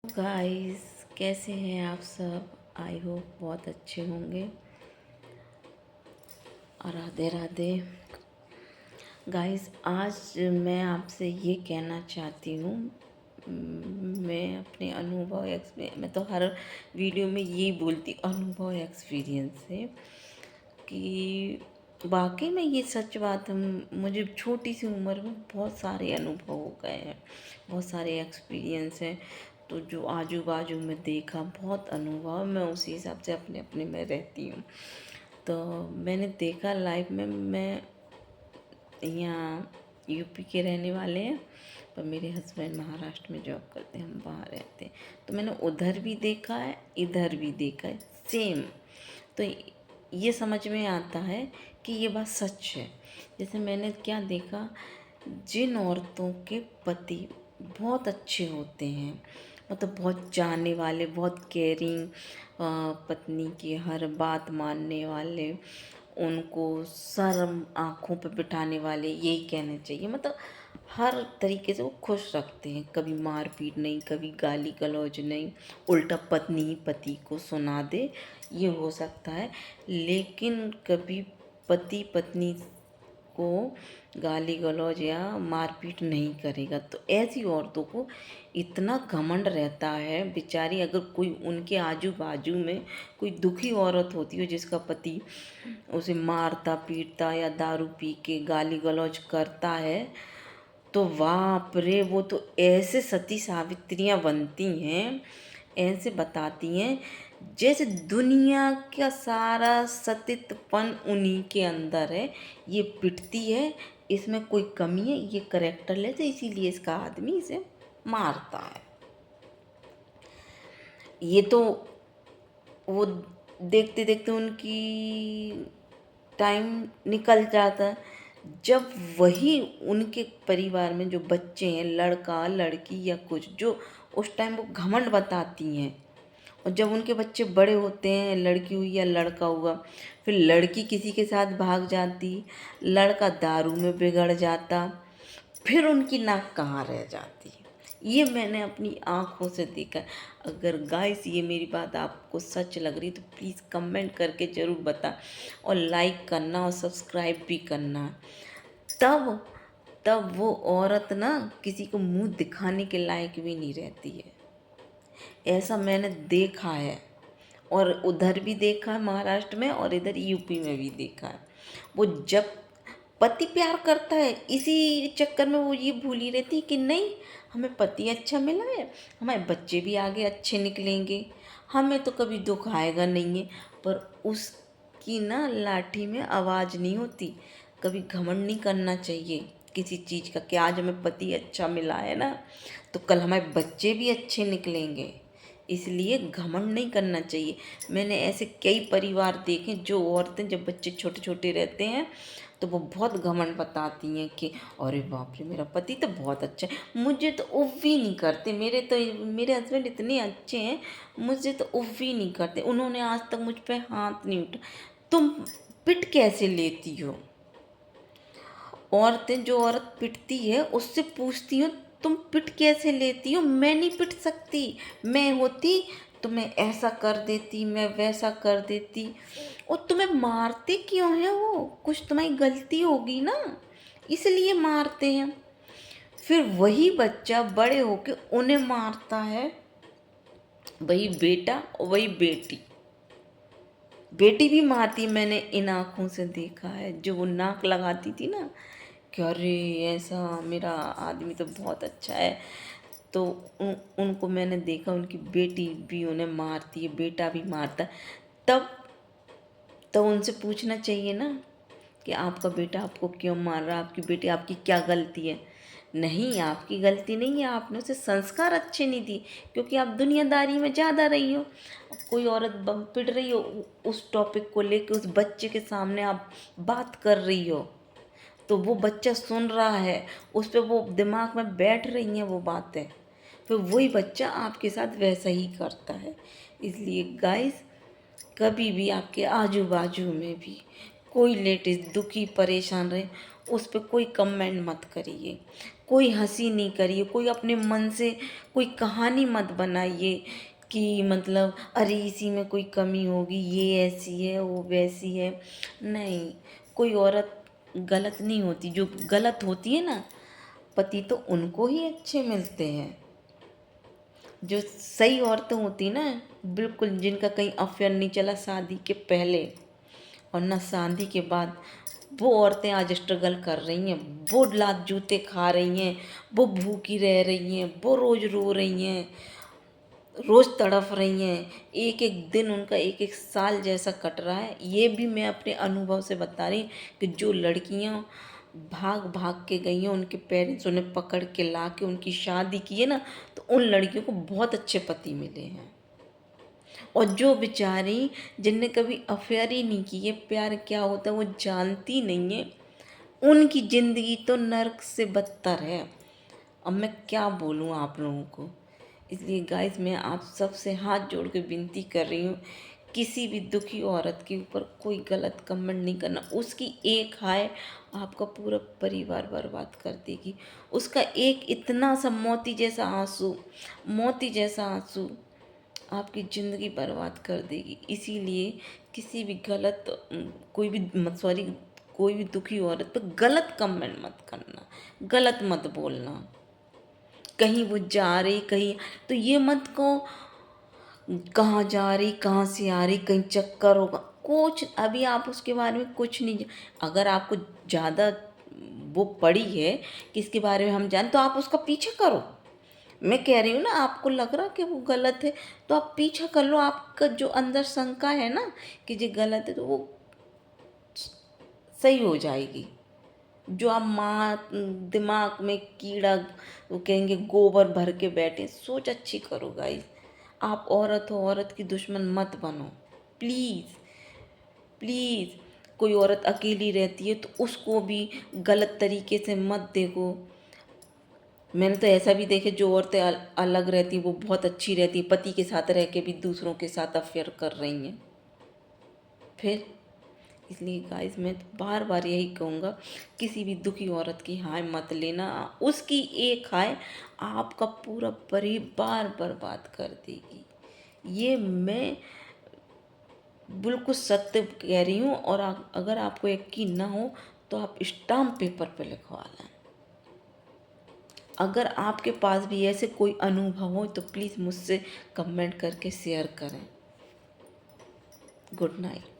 Guys, कैसे हैं आप सब। आई होप बहुत अच्छे होंगे। और राधे राधे। गाइस, आज मैं आपसे ये कहना चाहती हूँ। मैं अपने अनुभव मैं तो हर वीडियो में यही बोलती अनुभव एक्सपीरियंस से कि वाकई में ये सच बात है। मुझे छोटी सी उम्र में बहुत सारे अनुभव हो गए हैं, बहुत सारे एक्सपीरियंस हैं। तो जो आजू बाजू में देखा, बहुत अनुभव, मैं उसी हिसाब से अपने अपने में रहती हूँ। तो मैंने देखा लाइफ में, मैं यहाँ यूपी के रहने वाले हैं, पर मेरे हस्बैंड महाराष्ट्र में जॉब करते हैं, हम वहाँ रहते हैं। तो मैंने उधर भी देखा है, इधर भी देखा है, सेम। तो ये समझ में आता है कि ये बात सच है। जैसे मैंने क्या देखा, जिन औरतों के पति बहुत अच्छे होते हैं, मतलब बहुत चाहने वाले, बहुत केयरिंग, पत्नी की हर बात मानने वाले, उनको सर आँखों पे बिठाने वाले, यही कहने चाहिए, मतलब हर तरीके से वो खुश रखते हैं। कभी मारपीट नहीं, कभी गाली गलौज नहीं, उल्टा पत्नी ही पति को सुना दे, ये हो सकता है। लेकिन कभी पति पत्नी को गाली गलौज या मारपीट नहीं करेगा। तो ऐसी औरतों को इतना घमंड रहता है बेचारी। अगर कोई उनके आजू बाजू में कोई दुखी औरत होती हो जिसका पति उसे मारता पीटता या दारू पी के गाली गलौज करता है, तो बाप रे, वो तो ऐसे सती सावित्रियाँ बनती हैं, ऐसे बताती हैं जैसे दुनिया का सारा सतीत्वपन उन्हीं के अंदर है। ये पिटती है, इसमें कोई कमी है, ये करेक्टर लेते, इसीलिए इसका आदमी इसे मारता है। ये तो वो देखते देखते उनकी टाइम निकल जाता है। जब वही उनके परिवार में जो बच्चे हैं, लड़का लड़की या कुछ, जो उस टाइम वो घमंड बताती हैं, और जब उनके बच्चे बड़े होते हैं, लड़की हुई या लड़का हुआ, फिर लड़की किसी के साथ भाग जाती, लड़का दारू में बिगड़ जाता, फिर उनकी नाक कहाँ रह जाती। ये मैंने अपनी आँखों से देखा है। अगर गाइस ये मेरी बात आपको सच लग रही तो प्लीज़ कमेंट करके ज़रूर बता, और लाइक करना और सब्सक्राइब भी करना। तब तब वो औरत ना किसी को मुंह दिखाने के लायक भी नहीं रहती है। ऐसा मैंने देखा है, और उधर भी देखा है महाराष्ट्र में, और इधर यूपी में भी देखा है। वो जब पति प्यार करता है, इसी चक्कर में वो ये भूली रहती है कि नहीं, हमें पति अच्छा मिला है, हमारे बच्चे भी आगे अच्छे निकलेंगे, हमें तो कभी दुख आएगा नहीं है। पर उसकी ना लाठी में आवाज़ नहीं होती। कभी घमंड नहीं करना चाहिए किसी चीज़ का कि आज हमें पति अच्छा मिला है ना, तो कल हमारे बच्चे भी अच्छे निकलेंगे, इसलिए घमंड नहीं करना चाहिए। मैंने ऐसे कई परिवार देखे जो औरतें जब बच्चे छोटे छोटे रहते हैं तो वो बहुत घमंड बताती हैं कि अरे बाप रे, मेरा पति तो बहुत अच्छा है, मुझे तो उफ भी नहीं करते, मेरे हस्बैंड इतने अच्छे हैं, मुझे तो उफ भी नहीं करते, उन्होंने आज तक मुझ पे हाथ नहीं उठा। तुम पिट कैसे लेती हो? औरतें, जो औरत पिटती है उससे पूछती हूँ, तुम पिट कैसे लेती हो? मैं नहीं पिट सकती, मैं होती तो मैं ऐसा कर देती, मैं वैसा कर देती। और तुम्हें मारते क्यों हैं वो? कुछ तुम्हारी गलती होगी ना, इसलिए मारते हैं। फिर वही बच्चा बड़े होके उन्हें मारता है, वही बेटा और वही बेटी। बेटी भी मारती है, मैंने इन आँखों से देखा है। जो वो नाक लगाती थी ना कि अरे ऐसा मेरा आदमी तो बहुत अच्छा है, तो उनको मैंने देखा, उनकी बेटी भी उन्हें मारती है, बेटा भी मारता है। तब तो उनसे पूछना चाहिए ना कि आपका बेटा आपको क्यों मार रहा है, आपकी बेटी, आपकी क्या गलती है? नहीं, आपकी गलती नहीं है, आपने उसे संस्कार अच्छे नहीं दिए, क्योंकि आप दुनियादारी में ज़्यादा रही हो। कोई औरत बम पिट रही हो, उस टॉपिक को लेके उस बच्चे के सामने आप बात कर रही हो, तो वो बच्चा सुन रहा है, उस पर वो दिमाग में बैठ रही हैं वो बातें, फिर वही बच्चा आपके साथ वैसा ही करता है। इसलिए गाइस, कभी भी आपके आजू बाजू में भी कोई लेडीज दुखी परेशान रहे, उस पर कोई कमेंट मत करिए। कोई हंसी नहीं करिए, कोई अपने मन से कोई कहानी मत बनाइए कि मतलब अरे इसी में कोई कमी होगी, ये ऐसी है वो वैसी है। नहीं, कोई औरत गलत नहीं होती। जो गलत होती है ना, पति तो उनको ही अच्छे मिलते हैं। जो सही औरतें होती ना, बिल्कुल जिनका कहीं अफेयर नहीं चला शादी के पहले और ना शादी के बाद, वो औरतें आज स्ट्रगल कर रही हैं, वो लात जूते खा रही हैं, वो भूखी रह रही हैं, वो रोज रो रही हैं, रोज तड़फ रही हैं। एक एक दिन उनका एक एक साल जैसा कट रहा है। ये भी मैं अपने अनुभव से बता रही कि जो लड़कियां भाग भाग के गई हैं, उनके पेरेंट्स उन्हें पकड़ के ला के उनकी शादी की है ना, तो उन लड़कियों को बहुत अच्छे पति मिले हैं। और जो बेचारी जिनने कभी अफेयर ही नहीं की है, प्यार क्या होता है वो जानती नहीं है, उनकी ज़िंदगी तो नर्क से बदतर है। अब मैं क्या बोलूँ आप लोगों को। इसलिए गाइस, मैं आप सबसे हाथ जोड़ के विनती कर रही हूँ, किसी भी दुखी औरत के ऊपर कोई गलत कमेंट नहीं करना। उसकी एक हाय आपका पूरा परिवार बर्बाद कर देगी। उसका एक इतना सा मोती जैसा आंसू आपकी ज़िंदगी बर्बाद कर देगी। इसीलिए किसी भी गलत कोई भी सॉरी कोई भी दुखी औरत पर गलत कमेंट मत करना, गलत मत बोलना। कहीं वो जा रही कहीं, तो ये मत कहो कहाँ जा रही, कहाँ से आ रही, कहीं चक्कर होगा, कुछ अभी आप उसके बारे में कुछ नहीं। अगर आपको ज़्यादा वो पड़ी है कि इसके बारे में हम जान, तो आप उसका पीछे करो। मैं कह रही हूँ ना, आपको लग रहा कि वो गलत है तो आप पीछा कर लो। आपका जो अंदर शंका है ना कि ये गलत है, तो वो सही हो जाएगी। जो आप माँ दिमाग में कीड़ा, वो कहेंगे गोबर भर के बैठे, सोच अच्छी करो गाइस। आप औरत हो, औरत की दुश्मन मत बनो प्लीज़ प्लीज़। कोई औरत अकेली रहती है तो उसको भी गलत तरीके से मत देखो। मैंने तो ऐसा भी देखे जो औरतें अलग रहती वो बहुत अच्छी रहती, पति के साथ रह के भी दूसरों के साथ अफेयर कर रही हैं फिर। इसलिए गाइस, मैं तो बार बार यही कहूँगा, किसी भी दुखी औरत की हाय मत लेना। उसकी एक हाय आपका पूरा परिवार बर्बाद कर देगी। ये मैं बिल्कुल सत्य कह रही हूँ। और अगर आपको यकीन ना हो तो आप स्टाम्प पेपर पे लिखवा लें। अगर आपके पास भी ऐसे कोई अनुभव हो तो प्लीज़ मुझसे कमेंट करके शेयर करें। Good night.